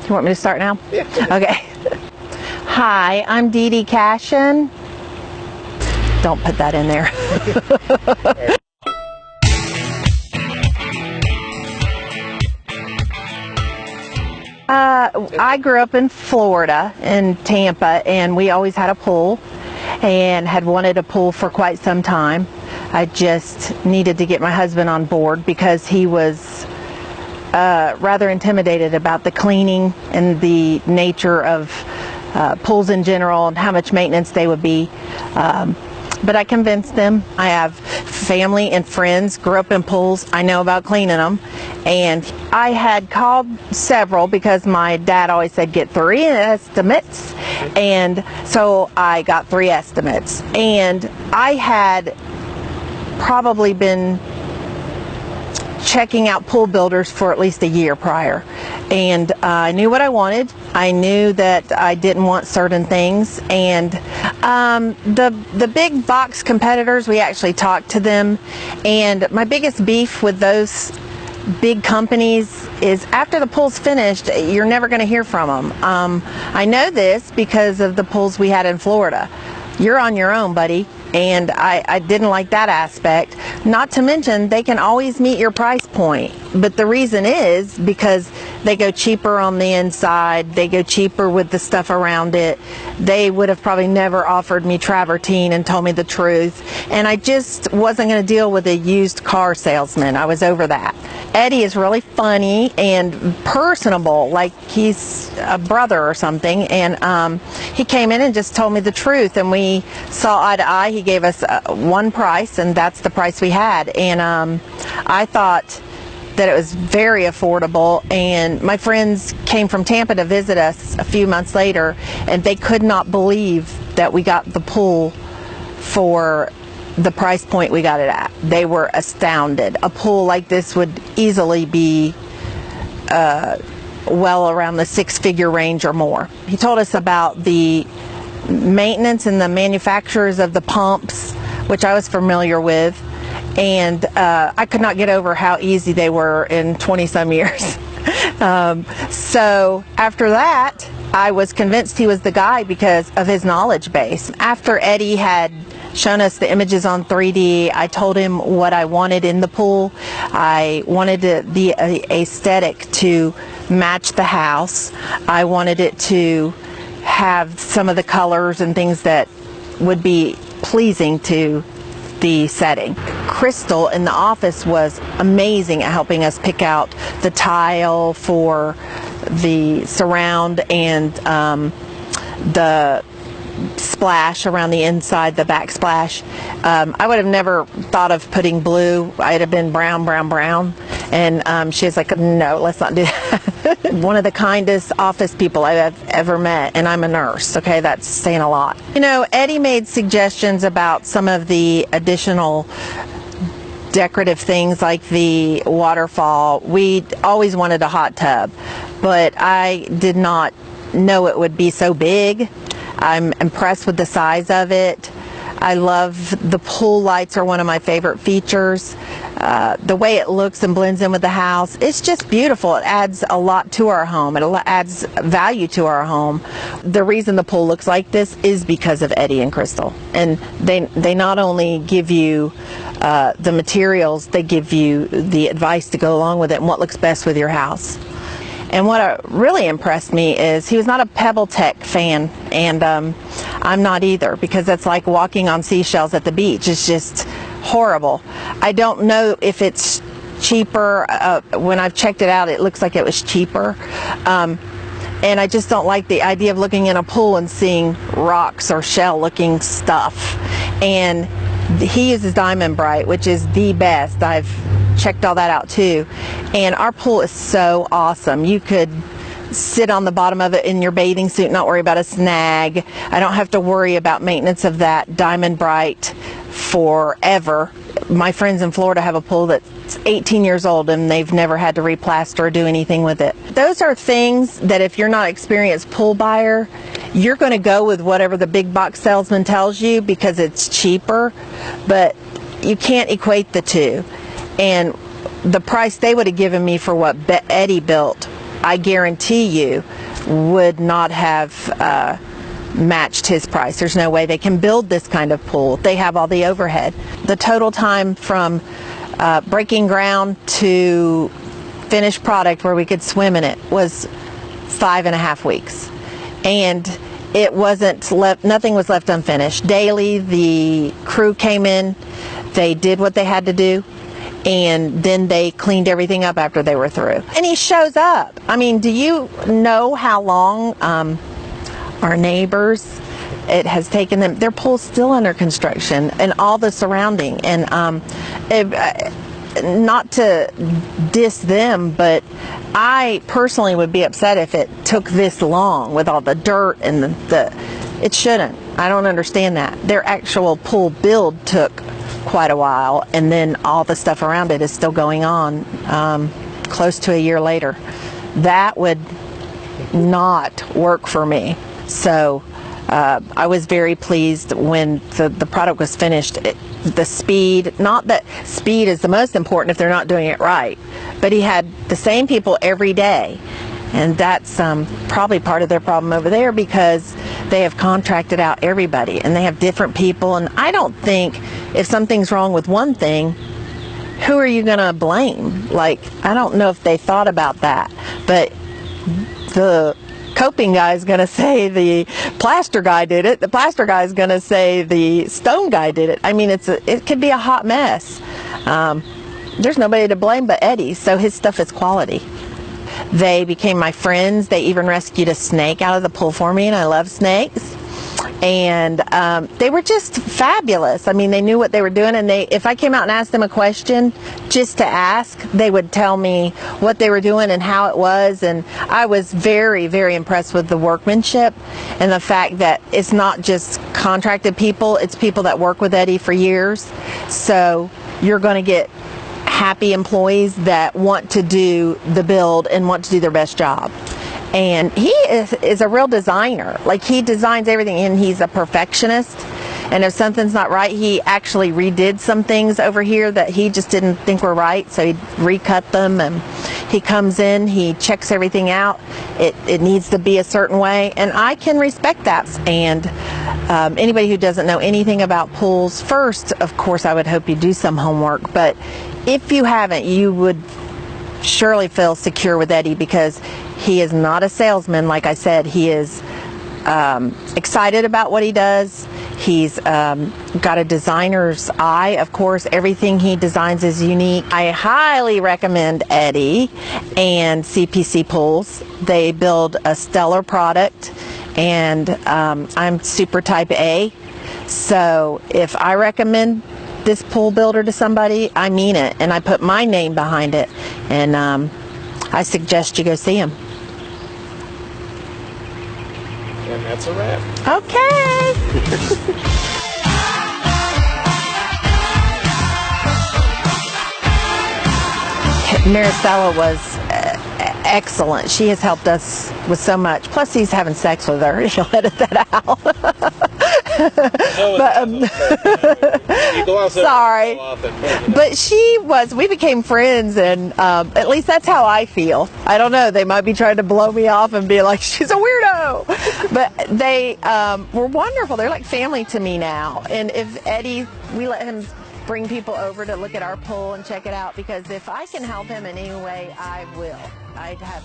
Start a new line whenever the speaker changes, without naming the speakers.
You want me to start now?
Yeah.
Okay. Hi, I'm Dede Cashion. Don't put that in there. I grew up in Florida, in Tampa, and we always had a pool and had wanted a pool for quite some time. I just needed to get my husband on board because he was rather intimidated about the cleaning and the nature of pools in general and how much maintenance they would be. But I convinced them. I have family and friends, grew up in pools. I know about cleaning them. And I had called several because my dad always said get 3 estimates. And so I got 3 estimates. And I had probably been checking out pool builders for at least a year prior, and I knew what I wanted. I knew that I didn't want certain things, and the big box competitors, we actually talked to them, and my biggest beef with those big companies is after the pool's finished, you're never going to hear from them. I know this because of the pools we had in Florida. You're on your own, buddy. And I didn't like that aspect. Not to mention, they can always meet your price point. But the reason is because they go cheaper on the inside. They go cheaper with the stuff around it. They would have probably never offered me travertine and told me the truth. And I just wasn't going to deal with a used car salesman. I was over that. Eddie is really funny and personable, like he's a brother or something. And he came in and just told me the truth. And we saw eye to eye. He gave us one price, and that's the price we had. And I thought that it was very affordable, and my friends came from Tampa to visit us a few months later, and they could not believe that we got the pool for the price point we got it at. They were astounded. A pool like this would easily be well around the 6-figure range or more. He told us about the maintenance and the manufacturers of the pumps, which I was familiar with, and I could not get over how easy they were in 20-some years. So after that, I was convinced he was the guy because of his knowledge base. After Eddie had shown us the images on 3D, I told him what I wanted in the pool. I wanted the aesthetic to match the house. I wanted it to have some of the colors and things that would be pleasing to the setting. Crystal in the office was amazing at helping us pick out the tile for the surround and the splash around the inside, the backsplash. I would have never thought of putting blue. I'd have been brown. And she was like, no, let's not do that. One of the kindest office people I've ever met, and I'm a nurse, okay? That's saying a lot. You know, Eddie made suggestions about some of the additional decorative things like the waterfall. We always wanted a hot tub, but I did not know it would be so big. I'm impressed with the size of it. I love the pool lights are one of my favorite features. The way it looks and blends in with the house, it's just beautiful. It adds a lot to our home. It adds value to our home. The reason the pool looks like this is because of Eddie and Crystal. And they not only give you the materials, they give you the advice to go along with it and what looks best with your house. And what really impressed me is he was not a Pebble Tech fan, and I'm not either, because it's like walking on seashells at the beach. It's just horrible. I don't know if it's cheaper. When I've checked it out, it looks like it was cheaper. And I just don't like the idea of looking in a pool and seeing rocks or shell-looking stuff. And he uses Diamond Bright, which is the best. I've checked all that out too, and our pool is so awesome. You could sit on the bottom of it in your bathing suit, not worry about a snag. I don't have to worry about maintenance of that Diamond Bright forever. My friends in Florida have a pool that's 18 years old and they've never had to replaster or do anything with it. Those are things that if you're not an experienced pool buyer, you're going to go with whatever the big box salesman tells you because it's cheaper, but you can't equate the two. And the price they would have given me for what Eddie built I guarantee you, would not have matched his price. There's no way they can build this kind of pool. They have all the overhead. The total time from breaking ground to finished product where we could swim in it was 5.5 weeks. And it wasn't left, nothing was left unfinished. Daily, the crew came in, they did what they had to do, and then they cleaned everything up after they were through. And he shows up. I mean, do you know how long our neighbors, it has taken them, their pool's still under construction and all the surrounding. And not to diss them, but I personally would be upset if it took this long with all the dirt and it shouldn't. I don't understand that. Their actual pool build took quite a while, and then all the stuff around it is still going on close to a year later. That would not work for me. So I was very pleased when the product was finished. The speed, not that speed is the most important if they're not doing it right, but he had the same people every day. And that's probably part of their problem over there, because they have contracted out everybody and they have different people. And I don't think if something's wrong with one thing, who are you going to blame? Like, I don't know if they thought about that. But the coping guy is going to say the plaster guy did it. The plaster guy is going to say the stone guy did it. I mean, it could be a hot mess. There's nobody to blame but Eddie, so his stuff is quality. They became my friends. They even rescued a snake out of the pool for me, and I love snakes. And they were just fabulous. I mean, they knew what they were doing, and if I came out and asked them a question just to ask, they would tell me what they were doing and how it was. And I was very, very impressed with the workmanship and the fact that it's not just contracted people, it's people that work with Eddie for years. So you're going to get happy employees that want to do the build and want to do their best job. And he is a real designer. Like, he designs everything, and he's a perfectionist. And if something's not right, he actually redid some things over here that he just didn't think were right, so he recut them. And he comes in, he checks everything out. It needs to be a certain way, and I can respect that. And anybody who doesn't know anything about pools, first, of course, I would hope you do some homework. But if you haven't, you would surely feel secure with Eddie, because he is not a salesman. Like I said, he is excited about what he does. He's got a designer's eye. Of course, everything he designs is unique. I highly recommend Eddie and CPC Pools. They build a stellar product, and I'm super type A. So if I recommend this pool builder to somebody, I mean it, and I put my name behind it, and I suggest you go see him.
And that's a wrap.
Okay. Maricela was excellent. She has helped us with so much. Plus, he's having sex with her. She'll edit that out. Sorry. But we became friends, and at least that's how I feel. I don't know, they might be trying to blow me off and be like, she's a weirdo. But they were wonderful. They're like family to me now. And if Eddie, we let him bring people over to look at our pool and check it out, because if I can help him in any way, I will. I'd have